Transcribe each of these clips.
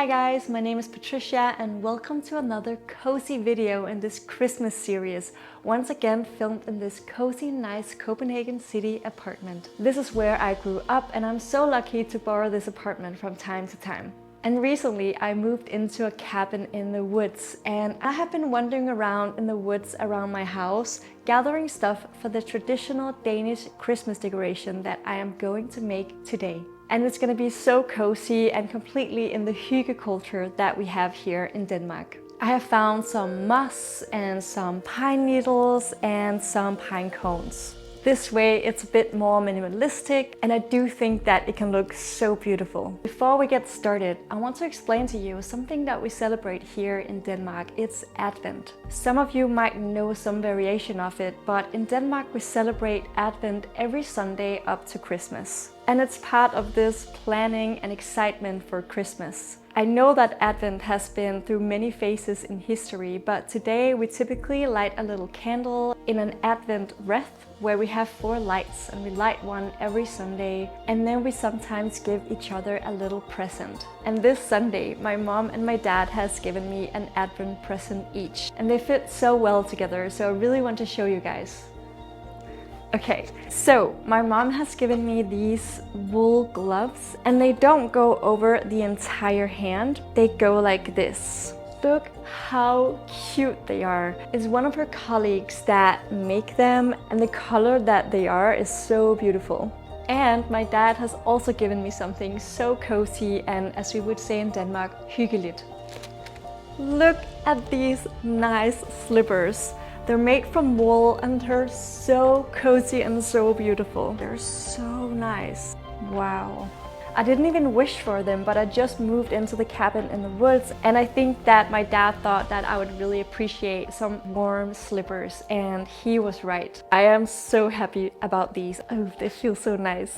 Hi guys, my name is Patricia and welcome to another cozy video in this Christmas series, once again filmed in this cozy, nice Copenhagen city apartment. This is where I grew up and I'm so lucky to borrow this apartment from time to time. And recently I moved into a cabin in the woods and I have been wandering around in the woods around my house, gathering stuff for the traditional Danish Christmas decoration that I am going to make today. And it's going to be so cozy and completely in the HYGGE culture that we have here in Denmark. I have found some moss and some pine needles and some pine cones. This way it's a bit more minimalistic and I do think that it can look so beautiful. Before we get started, I want to explain to you something that we celebrate here in Denmark. It's Advent. Some of you might know some variation of it, but in Denmark we celebrate Advent every Sunday up to Christmas. And it's part of this planning and excitement for Christmas. I know that Advent has been through many phases in history, but today we typically light a little candle in an Advent wreath where we have 4 lights and we light one every Sunday, and then we sometimes give each other a little present. And this Sunday my mom and my dad has given me an Advent present each, and they fit so well together, so I really want to show you guys. Okay, so my mom has given me these wool gloves and they don't go over the entire hand, they go like this. Look how cute they are. It's one of her colleagues that make them and the color that they are is so beautiful. And my dad has also given me something so cozy and, as we would say in Denmark, hyggeligt. Look at these nice slippers. They're made from wool and they're so cozy and so beautiful. They're so nice. Wow. I didn't even wish for them, but I just moved into the cabin in the woods and I think that my dad thought that I would really appreciate some warm slippers and he was right. I am so happy about these. Oh, they feel so nice.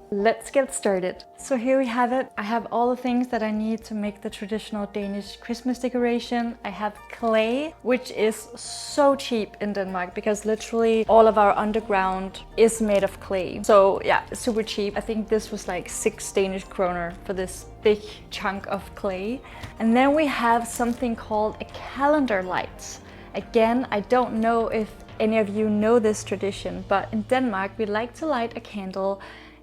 Let's get started. So here we have it. I have all the things that I need to make the traditional Danish Christmas decoration. I have clay, which is so cheap in Denmark because literally all of our underground is made of clay. So yeah, super cheap. I think this was like 6 Danish kroner for this big chunk of clay. And then we have something called a calendar light. Again, I don't know if any of you know this tradition, but in Denmark we like to light a candle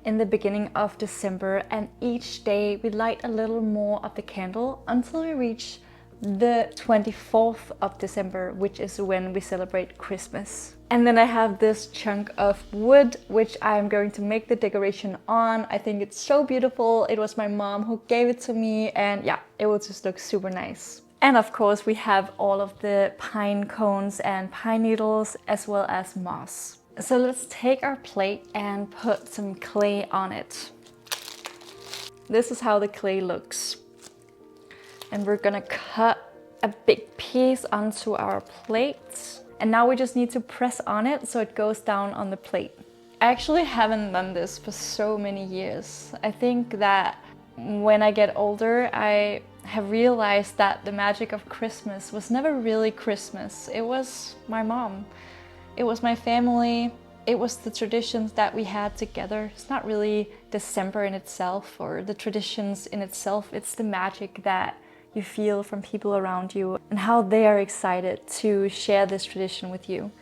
in the beginning of December, and each day we light a little more of the candle until we reach the 24th of December, which is when we celebrate Christmas. And then I have this chunk of wood which I'm going to make the decoration on. I think it's so beautiful. It was my mom who gave it to me and yeah, it will just look super nice. And of course we have all of the pine cones and pine needles as well as moss. So let's take our plate and put some clay on it. This is how the clay looks. And we're gonna cut a big piece onto our plate. And now we just need to press on it so it goes down on the plate. I actually haven't done this for so many years. I think that when I get older, I have realized that the magic of Christmas was never really Christmas. It was my mom. It was my family, it was the traditions that we had together. It's not really December in itself or the traditions in itself, it's the magic that you feel from people around you and how they are excited to share this tradition with you.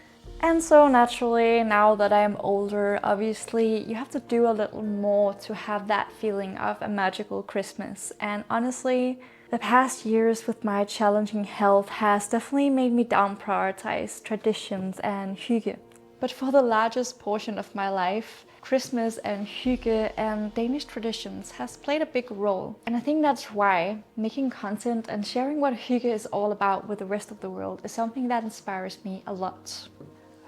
And so naturally, now that I am older, obviously you have to do a little more to have that feeling of a magical Christmas. And honestly, the past years with my challenging health has definitely made me down-prioritize traditions and hygge. But for the largest portion of my life, Christmas and hygge and Danish traditions has played a big role. And I think that's why making content and sharing what hygge is all about with the rest of the world is something that inspires me a lot.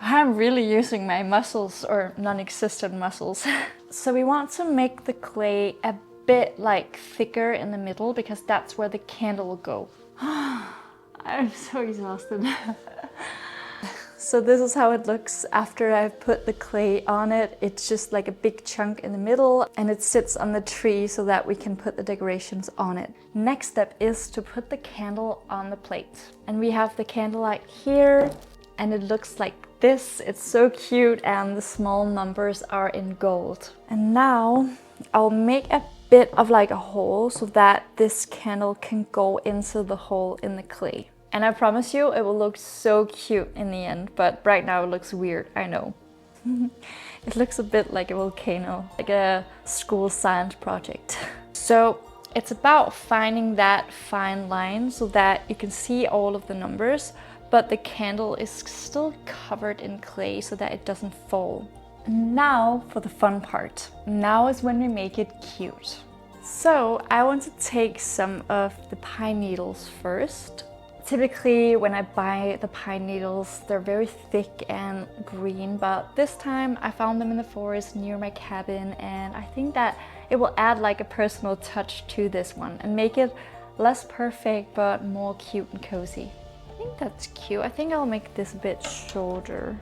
I'm really using my muscles or non-existent muscles. So we want to make the clay a bit like thicker in the middle because that's where the candle will go. I'm so exhausted. So this is how it looks after I've put the clay on it. It's just like a big chunk in the middle and it sits on the tree so that we can put the decorations on it. Next step is to put the candle on the plate. And we have the candlelight here. and it looks like this. It's so cute, and the small numbers are in gold. And now I'll make a bit of like a hole so that this candle can go into the hole in the clay. And I promise you it will look so cute in the end, but right now it looks weird, I know. It looks a bit like a volcano, like a school science project. So it's about finding that fine line so that you can see all of the numbers, but the candle is still covered in clay so that it doesn't fall. Now for the fun part. Now is when we make it cute. So I want to take some of the pine needles first. Typically when I buy the pine needles, they're very thick and green, but this time I found them in the forest near my cabin, and I think that it will add like a personal touch to this one and make it less perfect but more cute and cozy. I think that's cute. I think I'll make this a bit shorter.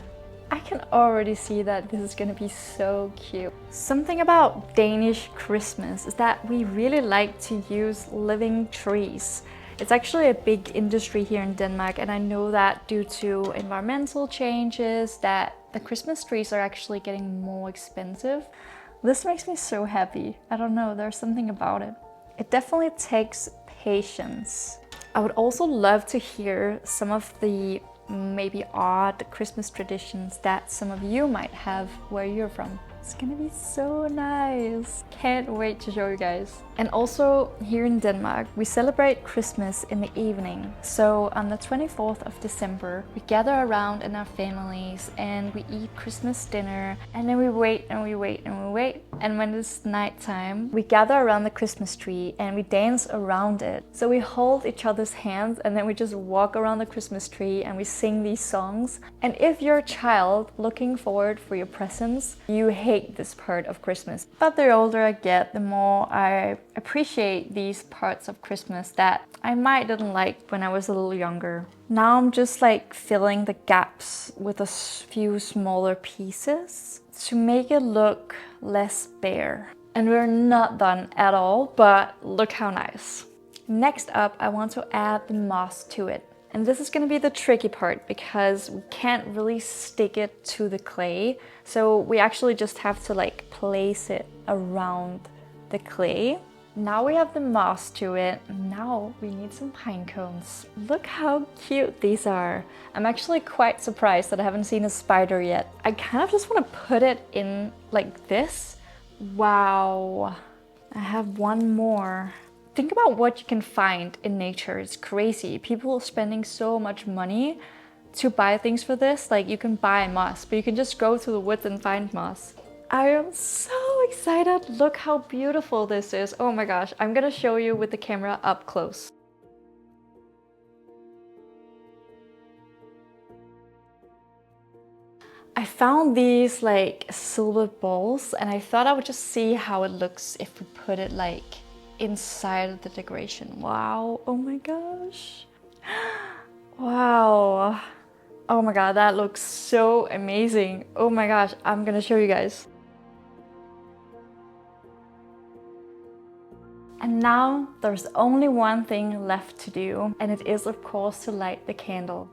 I can already see that this is gonna be so cute. Something about Danish Christmas is that we really like to use living trees. It's actually a big industry here in Denmark, and I know that due to environmental changes that the Christmas trees are actually getting more expensive. This makes me so happy. I don't know, there's something about it. It definitely takes patience. I would also love to hear some of the maybe odd Christmas traditions that some of you might have where you're from. It's gonna be so nice. Can't wait to show you guys. And also here in Denmark, we celebrate Christmas in the evening. So on the 24th of December, we gather around in our families and we eat Christmas dinner, and then we wait and we wait and we wait. And when it's nighttime, we gather around the Christmas tree and we dance around it. So we hold each other's hands and then we just walk around the Christmas tree and we sing these songs. And if you're a child looking forward for your presents, you hate this part of Christmas. But the older I get, the more I appreciate these parts of Christmas that I might didn't like when I was a little younger. Now I'm just like filling the gaps with a few smaller pieces to make it look less bare. And we're not done at all, but look how nice. Next up, I want to add the moss to it. And this is going to be the tricky part because we can't really stick it to the clay. So we actually just have to like place it around the clay. Now we have the moss to it. Now we need some pine cones. Look how cute these are. I'm actually quite surprised that I haven't seen a spider yet. I kind of just want to put it in like this. Wow. I have one more. Think about what you can find in nature. It's crazy. People are spending so much money to buy things for this. Like you can buy moss, but you can just go to the woods and find moss. I am so excited. Look how beautiful this is. Oh my gosh. I'm gonna show you with the camera up close. I found these like silver balls and I thought I would just see how it looks if we put it like inside of the decoration. Wow. Oh my gosh. Wow. Oh my god, that looks so amazing. Oh my gosh, I'm gonna show you guys. And now there's only one thing left to do, and it is of course to light the candle.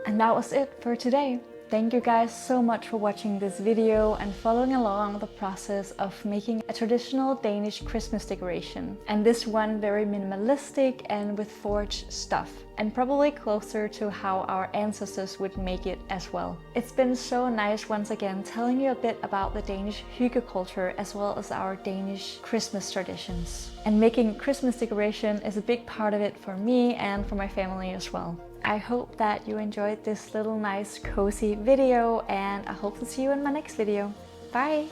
And that was it for today. Thank you guys so much for watching this video and following along the process of making a traditional Danish Christmas decoration. And this one very minimalistic and with forged stuff. And probably closer to how our ancestors would make it as well. It's been so nice once again telling you a bit about the Danish HYGGE culture as well as our Danish Christmas traditions. And making Christmas decoration is a big part of it for me and for my family as well. I hope that you enjoyed this little nice cozy video, and I hope to see you in my next video. Bye!